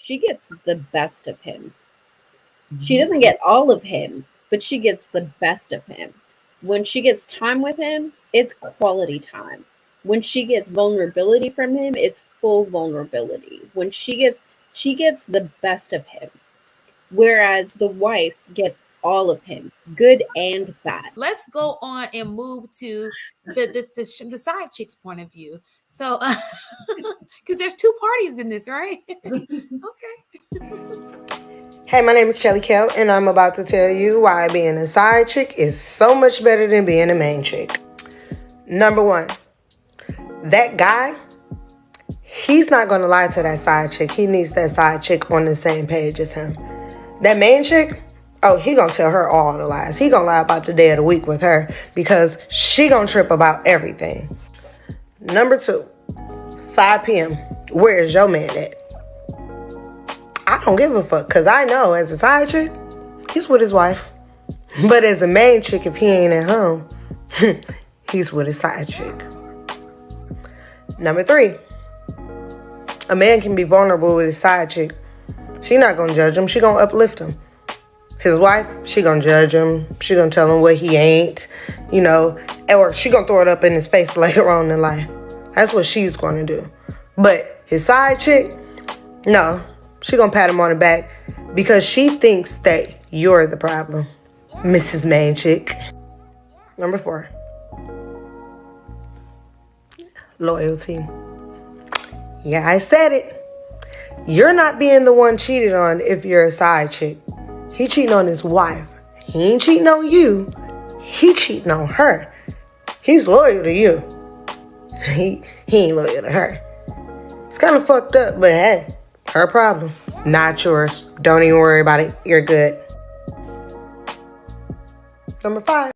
she gets the best of him. She doesn't get all of him, but she gets the best of him. When she gets time with him, it's quality time. When she gets vulnerability from him, it's full vulnerability. When she gets the best of him. Whereas the wife gets all of him, good and bad. Let's go on and move to the side chick's point of view. So, because there's two parties in this, right? Okay. Hey, my name is Kelly Kell, and I'm about to tell you why being a side chick is so much better than being a main chick. Number one, that guy, he's not going to lie to that side chick. He needs that side chick on the same page as him. That main chick, oh, he going to tell her all the lies. He going to lie about the day of the week with her because she going to trip about everything. Number two, 5 p.m., where's your man at? I don't give a fuck, because I know as a side chick, he's with his wife. But as a main chick, if he ain't at home, he's with his side chick. Number three, a man can be vulnerable with his side chick. She not gonna judge him, she gonna uplift him. His wife, she gonna judge him, she gonna tell him what he ain't, or she gonna throw it up in his face later on in life. That's what she's gonna do. But his side chick, no. She gonna pat him on the back because she thinks that you're the problem, Mrs. Main Chick. Number 4, loyalty. Yeah, I said it. You're not being the one cheated on if you're a side chick. He cheating on his wife. He ain't cheating on you. He cheating on her. He's loyal to you. He ain't loyal to her. It's kind of fucked up, but hey. Her problem, not yours. Don't even worry about it. You're good. Number 5.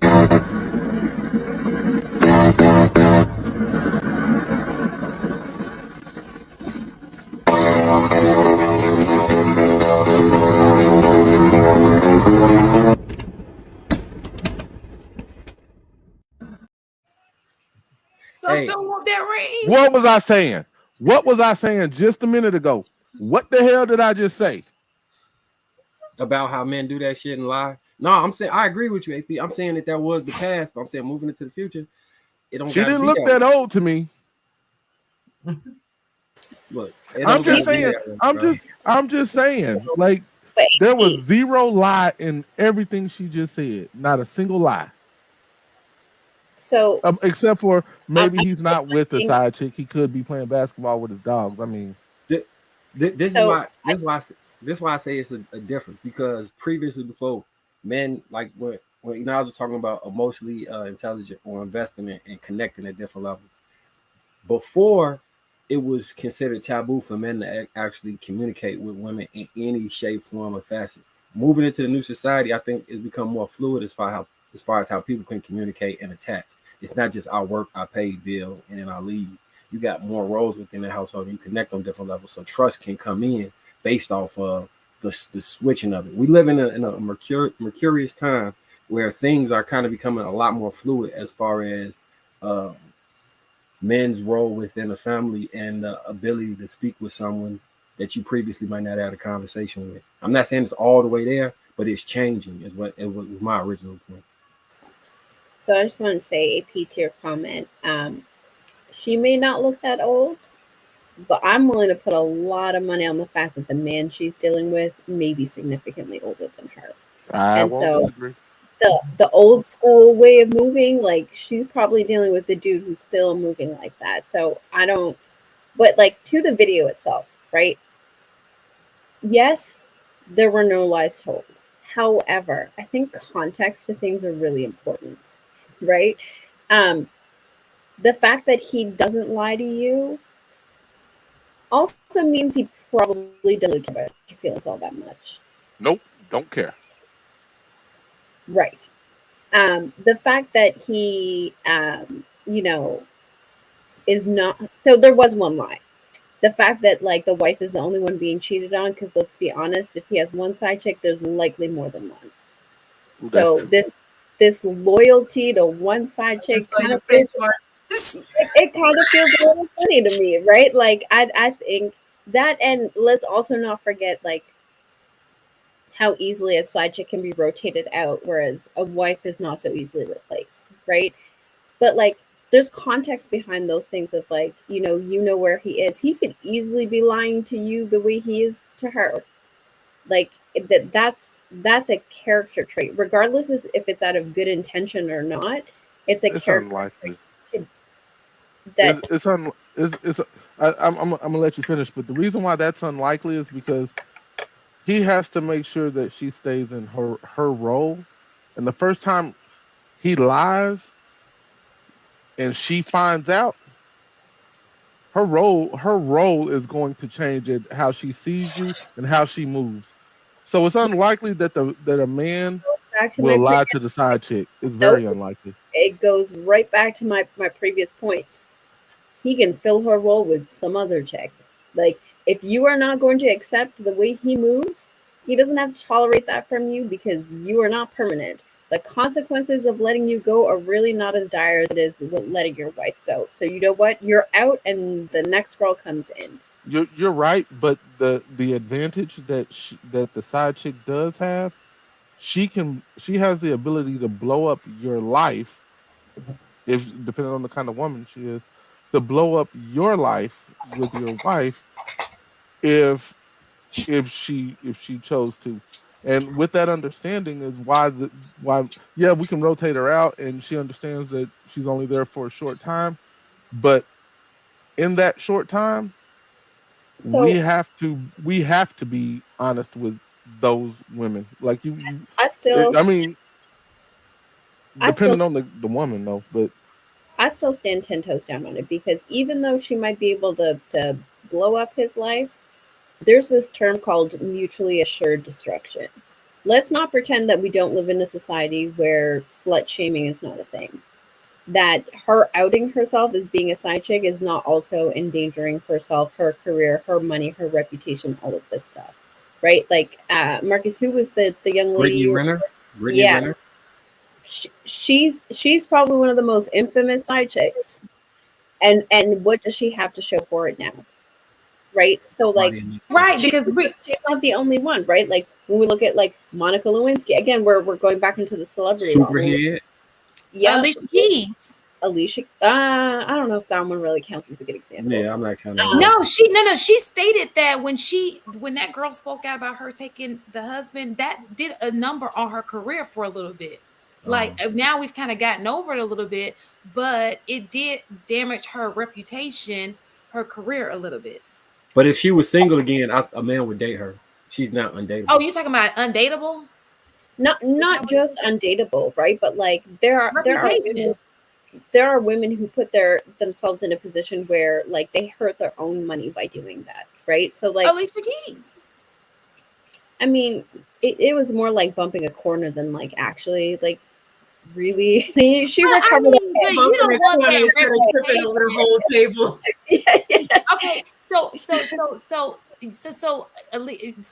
So hey, don't want that ring. What was I saying? What was I saying just a minute ago? What the hell did I just say? About how men do that shit and lie? No, I'm saying I agree with you, AP. I'm saying that was the past, but I'm saying moving into the future, it don't. She didn't look that old to me. Look, I'm just saying. I'm just saying. Like there was zero lie in everything she just said. Not a single lie. So, except for maybe he's not with a side chick. He could be playing basketball with his dogs. I mean. This is why I say it's a difference, because previously, before, men, like when I was talking about emotionally intelligent or investing and connecting at different levels. Before, it was considered taboo for men to actually communicate with women in any shape, form, or facet. Moving into the new society, I think it's become more fluid as far as how people can communicate and attach. It's not just I work, I pay bills, and then I leave. You got more roles within the household. You connect on different levels, so trust can come in based off of the switching of it. We live in a mercurious time where things are kind of becoming a lot more fluid as far as men's role within a family and the ability to speak with someone that you previously might not have had a conversation with. I'm not saying it's all the way there, but it's changing. Is what it was my original point. So I just want to say, AP, to your comment. She may not look that old, but I'm willing to put a lot of money on the fact that the man she's dealing with may be significantly older than her. And so the old school way of moving, like she's probably dealing with the dude who's still moving like that. So but like to the video itself, right? Yes, there were no lies told. However, I think context to things are really important, right? The fact that he doesn't lie to you also means he probably doesn't care about your feelings all that much. Nope, don't care. Right. The fact that he, is not. So there was one lie. The fact that like the wife is the only one being cheated on, because let's be honest, if he has one side chick, there's likely more than one. Ooh, so this loyalty to one side chick kind of feels a little funny to me, right? Like I think That, and let's also not forget like how easily a side chick can be rotated out, whereas a wife is not so easily replaced, right? But like there's context behind those things of like, you know where he is. He could easily be lying to you the way he is to her. Like that's a character trait, regardless if it's out of good intention or not. It's a It's character unlikely. trait that It's I'm gonna let you finish, but the reason why that's unlikely is because he has to make sure that she stays in her role, and the first time he lies and she finds out, her role is going to change it, how she sees you and how she moves. So it's unlikely that a man back to my will lie previous to the side chick. It's nope, very unlikely. it goes right back to my previous point. He can fill her role with some other chick. Like, if you are not going to accept the way he moves, he doesn't have to tolerate that from you because you are not permanent. The consequences of letting you go are really not as dire as it is with letting your wife go. So you know what? You're out, and the next girl comes in. You're right, but the advantage that the side chick does have, she has the ability to blow up your life, if depending on the kind of woman she is, to blow up your life with your wife if if she chose to. And with that understanding is why yeah, we can rotate her out and she understands that she's only there for a short time, but in that short time we So have to be honest with those women. Like I still, I mean, I still depending on the woman though, but I still stand 10 toes down on it because even though she might be able to blow up his life, there's this term called mutually assured destruction. Let's not pretend that we don't live in a society where slut shaming is not a thing. That her outing herself as being a side chick is not also endangering herself, her career, her money, her reputation, all of this stuff. Right? Like Marcus, who was the young lady Brittany you were? Renner. Brittany Yeah, Renner. she's probably one of the most infamous side chicks. And what does she have to show for it now? Right? So like Right, she's because she's not the only one, right? Like when we look at like Monica Lewinsky, again, we're going back into the celebrity realm. Superhead. Yep. Alicia Keys. Alicia. I don't know if that one really counts as a good example. Yeah, I'm not counting. No, she stated that when that girl spoke out about her taking the husband, that did a number on her career for a little bit. Like now we've kind of gotten over it a little bit, but it did damage her reputation, her career a little bit. But if she was single again, a man would date her. She's not undateable. Oh, you're talking about undateable? Not just undateable, right? But like there are women who put themselves in a position where like they hurt their own money by doing that, right? So like Alicia Keys. I mean, it was more like bumping a corner than like actually like really. She recovered. But you don't want that instead of tripping over the whole table. Okay, so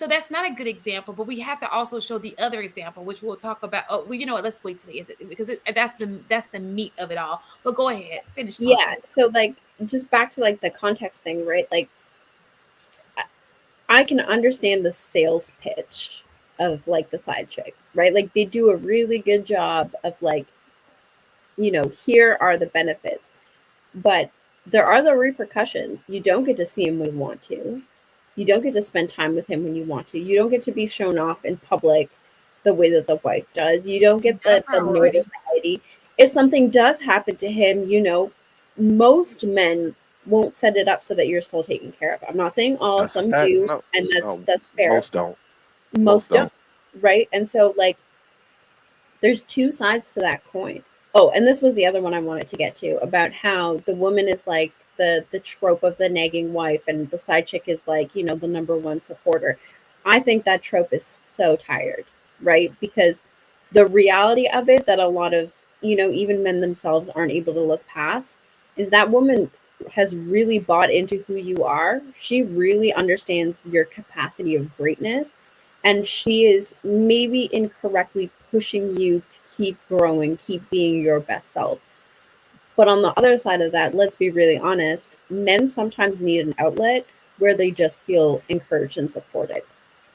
that's not a good example, but we have to also show the other example, which we'll talk about. Oh, well, you know what? Let's wait till the end because that's the meat of it all. But go ahead, finish. Talking. Yeah. So like, just back to like the context thing, right? Like, I can understand the sales pitch of like the side chicks, right? Like they do a really good job of like, here are the benefits, but there are the repercussions. You don't get to see him when you want to. You don't get to spend time with him when you want to. You don't get to be shown off in public the way that the wife does. You don't get the notoriety. If something does happen to him, most men won't set it up so that you're still taken care of. I'm not saying all, some do, no, and no, that's fair. Most don't. Most don't, right? And so like there's two sides to that coin. Oh, and this was the other one I wanted to get to about how the woman is like the trope of the nagging wife and the side chick is like, the number one supporter. I think that trope is so tired, right? Because the reality of it that a lot of, even men themselves aren't able to look past is that woman has really bought into who you are. She really understands your capacity of greatness. And she is maybe incorrectly pushing you to keep growing, keep being your best self. But on the other side of that, let's be really honest, men sometimes need an outlet where they just feel encouraged and supported,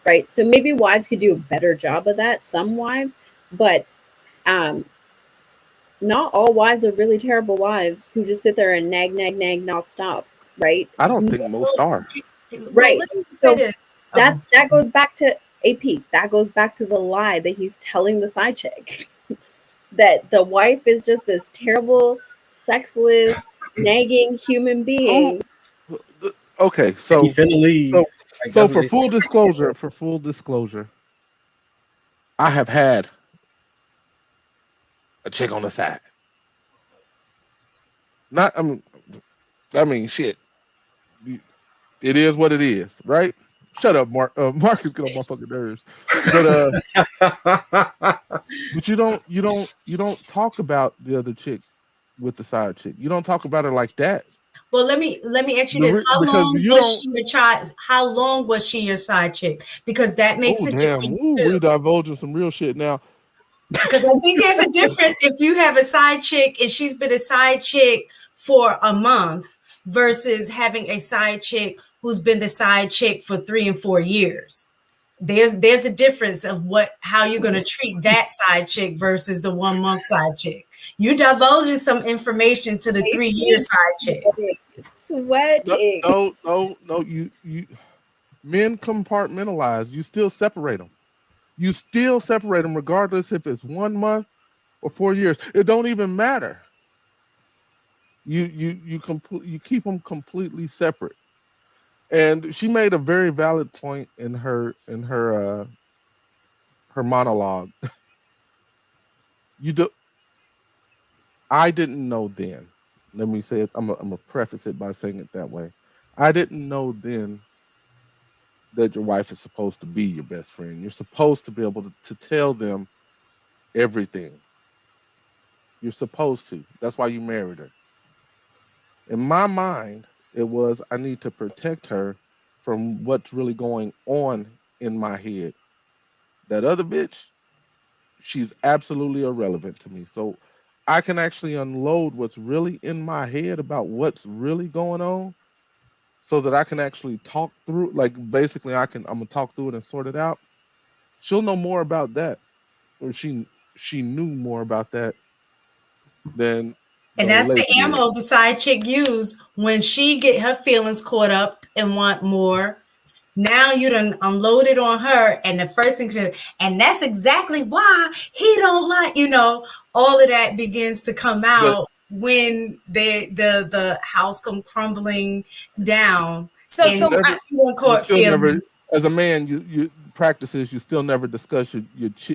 right? So maybe wives could do a better job of that, some wives, but not all wives are really terrible wives who just sit there and nag, nag, nag, not stop, right? I don't think most are. Well, Right. let me say So this. that goes back to AP. That goes back to the lie that he's telling the side chick that the wife is just this terrible, sexless, nagging human being. Okay, He so finna leave. so Like, so that's what for they full say. disclosure, I have had a chick on the side. Not I mean shit. It is what it is, right? Shut up, Mark. Marcus get on my fucking nerves. But but you don't talk about the other chick with the side chick. You don't talk about her like that. Well, let me ask you this: How Because long you was don't. she your child? How long was she your side chick? Because that makes Oh a damn! difference Ooh, too. we divulging some real shit now. Because I think there's a difference if you have a side chick and she's been a side chick for a month versus having a side chick who's been the side chick for 3 and 4 years. There's a difference of how you're going to treat that side chick versus the 1 month side chick. You divulging some information to the 3 year side chick. Sweating. No. You men compartmentalize. You still separate them. You still separate them regardless if it's 1 month or 4 years. It don't even matter. You keep them completely separate. And she made a very valid point in her monologue. You do. I didn't know then. Let me say it. I'm gonna preface it by saying it that way. I didn't know then that your wife is supposed to be your best friend. You're supposed to be able to tell them everything. You're supposed to. That's why you married her. In my mind, it was I need to protect her from what's really going on in my head. That other bitch, she's absolutely irrelevant to me. So I can actually unload what's really in my head about what's really going on so that I can actually talk through like basically I'm gonna talk through it and sort it out. She'll know more about that. Or she knew more about that than the And old that's the lady did. ammo the side chick use when she get her feelings caught up and want more. Now you done unloaded on her, and the first thing and that's exactly why he don't like, all of that begins to come But out when the house come crumbling down. So, And so I, you won't you caught still never feeling. as a man you practices you still never discuss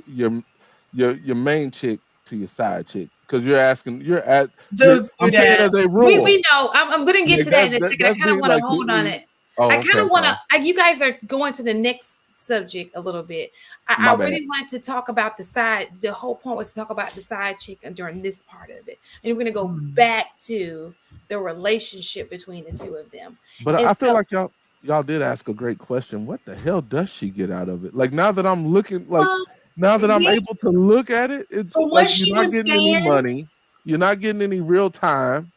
your main chick to your side chick because Dudes do I'm saying that. as a we rule know. I'm going to get like to that in a second. I that's kind of me want to like hold on it. oh I kind okay of want sorry to. You guys are going to the next subject a little bit. my I bad really want to talk about the side. The whole point was to talk about the side chick during this part of it, and we're going to go back to the relationship between the two of them. but And I feel so, like y'all did ask a great question. What the hell does she get out of it? Like now that I'm looking like Well, now that I'm yeah, able to look at it, it's for like what you're she not was getting any saying. money, you're not getting any real time.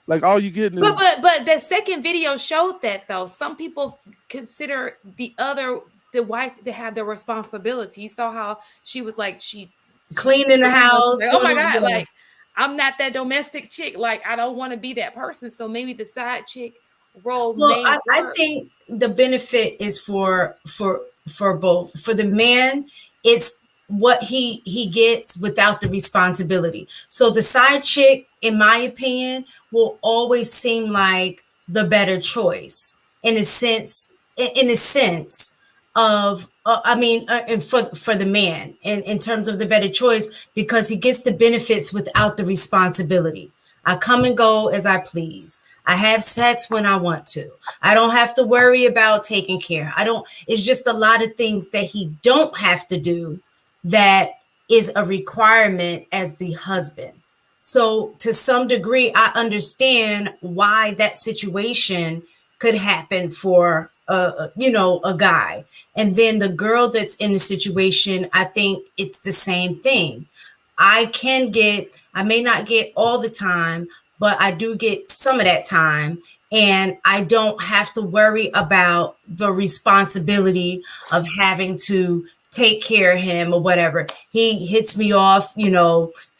Like all you getting is but the second video showed that though some people consider the wife to have the responsibility. You saw how she was like she Cleaning the she's house, like, oh my god, doing. like I'm not that domestic chick. Like I don't want to be that person. So maybe the side chick role Well, may I work. think the benefit is for both. For the man, it's what he gets without the responsibility. So the side chick, in my opinion, will always seem like the better choice in a sense. In a sense of, and for the man, in terms of the better choice, because he gets the benefits without the responsibility. I come and go as I please. I have sex when I want to. I don't have to worry about taking care. It's just a lot of things that he don't have to do that is a requirement as the husband. So to some degree, I understand why that situation could happen for a guy. And then the girl that's in the situation, I think it's the same thing. I may not get all the time, but I do get some of that time. and I don't have to worry about the responsibility of having to take care of him or whatever. He hits me off,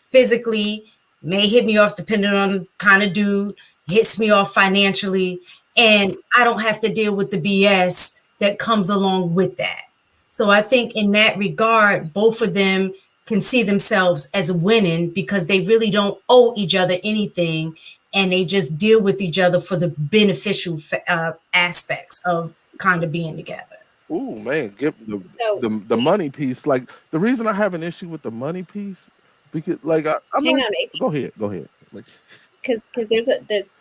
physically, may hit me off depending on the kind of dude, hits me off financially, and I don't have to deal with the BS that comes along with that. So I think in that regard, both of them can see themselves as winning because they really don't owe each other anything, and they just deal with each other for the beneficial aspects of kind of being together. Ooh, man, give So the money piece. Like, the reason I have an issue with the money piece, because like I'm hang not. on, Go ahead. Like, because there's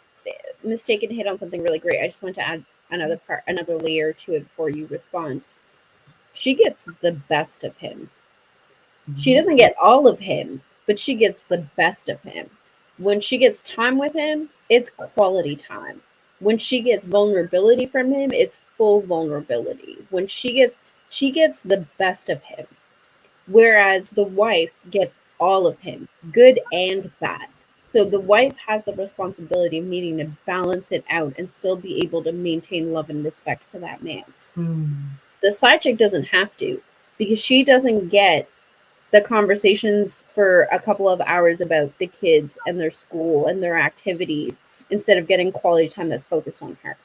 mistaken hit on something really great. I just want to add another layer to it before you respond. She gets the best of him. She doesn't get all of him, but she gets the best of him. When she gets time with him, it's quality time. When she gets vulnerability from him, it's full vulnerability. When she gets the best of him. Whereas the wife gets all of him, good and bad. So the wife has the responsibility of needing to balance it out and still be able to maintain love and respect for that man. The side chick doesn't have to, because she doesn't get the conversations for a couple of hours about the kids and their school and their activities instead of getting quality time that's focused on her.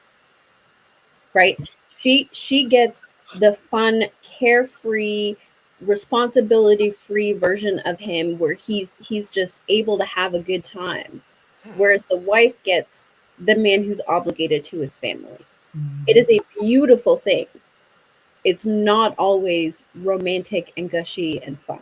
Right? She gets the fun, carefree, responsibility-free version of him where he's just able to have a good time. Whereas the wife gets the man who's obligated to his family. It is a beautiful thing. It's not always romantic and gushy and fun.